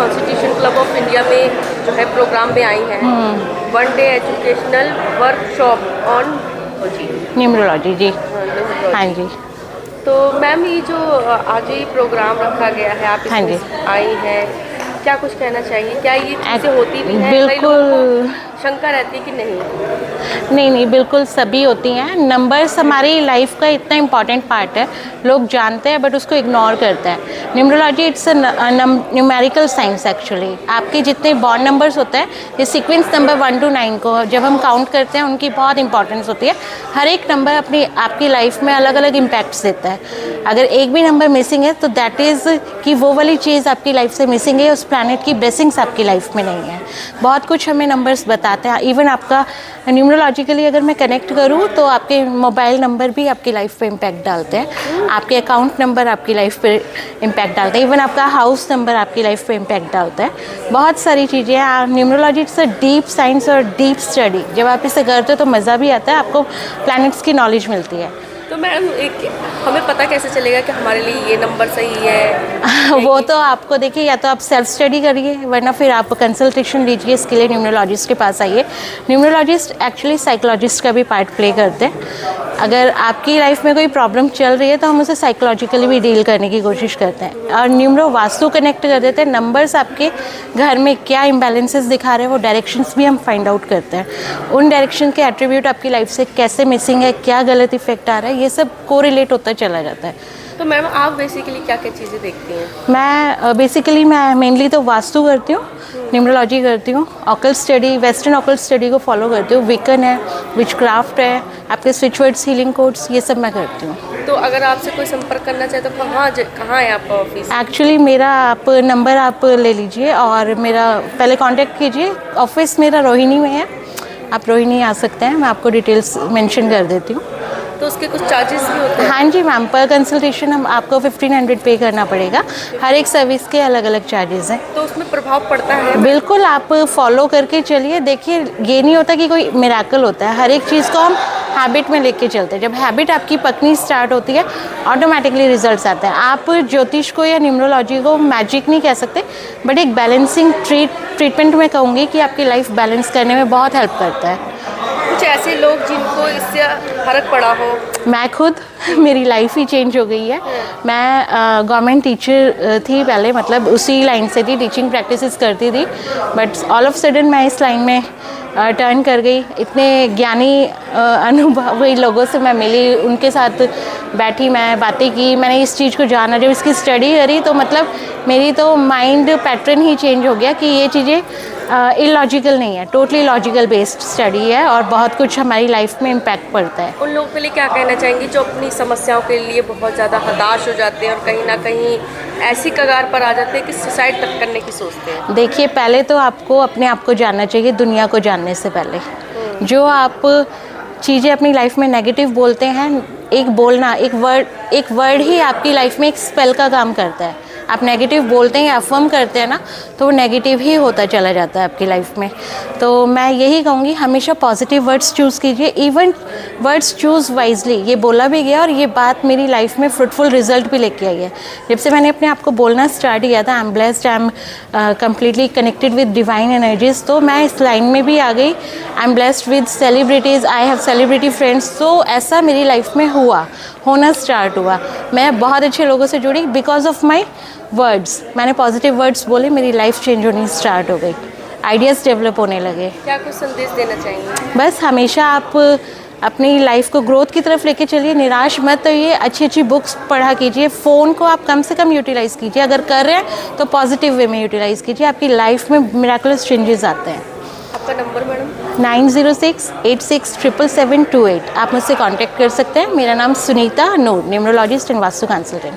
Constitution club of India में जो है प्रोग्राम में आई हैं, 1 day educational workshop on numerology जी। हाँ जी। तो मैम ये जो आज ये प्रोग्राम रखा गया है, आप हाँ जी। इसमें आई हैं, क्या कुछ कहना चाहिए? क्या ये चीज़ें होती भी हैं? कई बिल्कुल। लोगों को शंका रहती है कि नहीं। बिल्कुल सभी होती हैं। नंबर्स हमारी लाइफ का इतना इम्पॉर्टेंट पार्ट है, लोग जानते हैं बट उसको इग्नोर करते हैं। Numerology it's a numerical science actually. आपके जितने बॉर्न नंबर्स होते हैं, ये सीक्वेंस नंबर 1 to 9 को जब हम काउंट करते हैं, उनकी बहुत इंपॉर्टेंस होती है। हर एक नंबर अपनी आपकी लाइफ में अलग अलग इम्पैक्ट्स देता है। अगर एक भी नंबर मिसिंग है तो दैट इज़ कि वो वाली चीज़ आपकी लाइफ से मिसिंग है, उस प्लैनेट की ब्लेसिंग्स आपकी लाइफ में नहीं है। बहुत कुछ हमें नंबर्स बताते हैं। इवन आपका न्यूमरोलॉजिकली अगर मैं कनेक्ट करूँ तो आपके मोबाइल नंबर भी आपकी लाइफ पे इम्पैक्ट डालते हैं, आपके अकाउंट नंबर आपकी लाइफ पे इम्पैक्ट डालते हैं, इवन आपका हाउस नंबर आपकी लाइफ पे इम्पैक्ट डालता है। बहुत सारी चीज़ें हैं। Numerology it's a deep science और डीप स्टडी। जब आप इसे करते हो तो मज़ा भी आता है, आपको प्लैनेट्स की नॉलेज मिलती है। तो मैम हमें पता कैसे चलेगा कि हमारे लिए ये नंबर सही है? वो तो आपको देखिए, या तो आप सेल्फ स्टडी करिए, वरना फिर आप कंसल्टेशन लीजिए। इसके लिए न्यूमरोलॉजिस्ट के पास आइए। न्यूमरोलॉजिस्ट एक्चुअली साइकोलॉजिस्ट का भी पार्ट प्ले करते हैं। अगर आपकी लाइफ में कोई प्रॉब्लम चल रही है तो हम उसे साइकोलॉजिकली भी डील करने की कोशिश करते हैं। और न्यूमरो वास्तु कनेक्ट कर देते हैं। नंबर्स आपके घर में क्या इम्बैलेंसेस दिखा रहे हैं, वो डायरेक्शंस भी हम फाइंड आउट करते हैं। उन डायरेक्शन के एट्रीब्यूट आपकी लाइफ से कैसे मिसिंग है, क्या गलत इफेक्ट आ रहा है, ये सब कोरिलेट होता चला जाता है। तो मैम आप बेसिकली क्या क्या चीज़ें देखती हैं? मैं बेसिकली मैं मेनली तो वास्तु करती हूँ, न्यूमरोलॉजी करती हूँ, occult study, western occult study को फॉलो करती हूँ। विकन है, विचक्राफ्ट है, आपके स्विच वर्ड्स, हीलिंग कोड्स, ये सब मैं करती हूँ। तो अगर आपसे कोई संपर्क करना चाहे तो कहाँ है आपका ऑफिस? एक्चुअली मेरा आप नंबर आप ले लीजिए और मेरा पहले कांटेक्ट कीजिए। ऑफिस मेरा रोहिणी में है, आप रोहिणी आ सकते हैं, मैं आपको डिटेल्स मेंशन कर देती हूँ। तो उसके कुछ चार्जेस भी होते हैं? हाँ जी मैम, पर कंसल्टेशन हम आपको 1500 पे करना पड़ेगा। हर एक सर्विस के अलग अलग चार्जेस हैं। तो उसमें प्रभाव पड़ता है? बिल्कुल, आप फॉलो करके चलिए। देखिए, ये नहीं होता कि कोई मिरेकल होता है, हर एक चीज़ को हम हैबिट में लेके चलते हैं। जब हैबिट आपकी पकनी स्टार्ट होती है, ऑटोमेटिकली रिजल्ट्स आते हैं। आप ज्योतिष को या न्यूमरोलॉजी को मैजिक नहीं कह सकते, बट एक बैलेंसिंग ट्रीटमेंट में कहूँगी कि आपकी लाइफ बैलेंस करने में बहुत हेल्प करता है। कुछ ऐसे लोग जिनको इससे फर्क पड़ा हो? मैं खुद मेरी लाइफ ही चेंज हो गई है। मैं गवर्नमेंट टीचर थी पहले, मतलब उसी लाइन से थी, टीचिंग प्रैक्टिसेस करती थी, बट ऑल ऑफ सडन मैं इस लाइन में टर्न कर गई। इतने ज्ञानी अनुभवी लोगों से मैं मिली, उनके साथ बैठी, मैं बातें की, मैंने इस चीज़ को जाना। जब इसकी स्टडी करी तो मतलब मेरी तो माइंड पैटर्न ही चेंज हो गया कि ये चीज़ें इलॉजिकल नहीं है, टोटली लॉजिकल बेस्ड स्टडी है और बहुत कुछ हमारी लाइफ में इम्पैक्ट पड़ता है। उन लोगों के लिए क्या कहना चाहेंगी जो अपनी समस्याओं के लिए बहुत ज़्यादा हताश हो जाते हैं और कहीं ना कहीं ऐसी कगार पर आ जाते हैं कि सुसाइड तक करने की सोचते हैं? देखिए, पहले तो आपको अपने आप को जानना चाहिए, दुनिया को जानने से पहले। जो आप चीज़ें अपनी लाइफ में नेगेटिव बोलते हैं, एक बोलना, एक वर्ड ही आपकी लाइफ में एक स्पेल का काम करता है। आप नेगेटिव बोलते हैं या अफर्म करते हैं ना, तो वो नेगेटिव ही होता चला जाता है आपकी लाइफ में। तो मैं यही कहूँगी, हमेशा पॉजिटिव वर्ड्स चूज़ कीजिए, इवन वर्ड्स चूज़ वाइजली। ये बोला भी गया और ये बात मेरी लाइफ में फ्रूटफुल रिजल्ट भी लेके आई है। जब से मैंने अपने आप को बोलना स्टार्ट किया था, I am blessed, I am completely connected with divine energies, तो मैं इस लाइन में भी आ गई। I am blessed with celebrities, I have celebrity friends. तो ऐसा मेरी लाइफ में होना स्टार्ट हुआ। मैं बहुत अच्छे लोगों से जुड़ी बिकॉज ऑफ माई वर्ड्स। मैंने पॉजिटिव वर्ड्स बोले, मेरी लाइफ चेंज होनी स्टार्ट हो गई, आइडियाज़ डेवलप होने लगे। क्या कुछ संदेश देना चाहेंगे? बस हमेशा आप अपनी लाइफ को ग्रोथ की तरफ लेके चलिए, निराश मत होइए, अच्छी अच्छी बुक्स पढ़ा कीजिए, फ़ोन को आप कम से कम यूटिलाइज़ कीजिए। अगर कर रहे हैं तो पॉजिटिव वे में यूटिलाइज़ कीजिए, आपकी लाइफ में मिरेकुलस चेंजेस आते हैं। आपका नंबर मैडम? 9068677728। आप मुझसे कांटेक्ट कर सकते हैं। मेरा नाम सुनीता नूर, न्यूमरोलॉजिस्ट एंड वास्तु कंसल्टेंट।